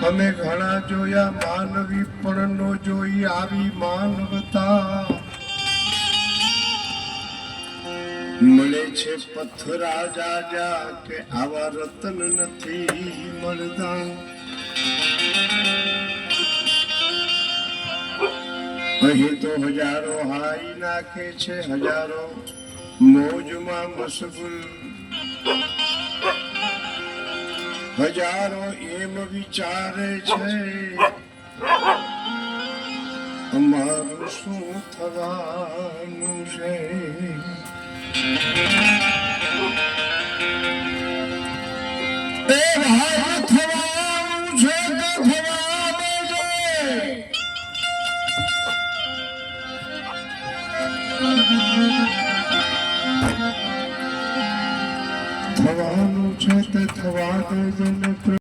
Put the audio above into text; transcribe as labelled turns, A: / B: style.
A: અમે ઘણા જોયા માનવી પણ નો જોઈ આવી માનવતા. મળે છે પથ્થરા જાજા કે આવા રતન નથી મળતા. અહીં તો હજારો હાઈ નાખે છે, હજારો મોજમાં મશગુલ, હજારો એમ વિચારે છે અમારું શું થવાનું છે. એ ભાઈ થવાનું છે કે થવાનું છે. થવાનું છે તે થવા દે.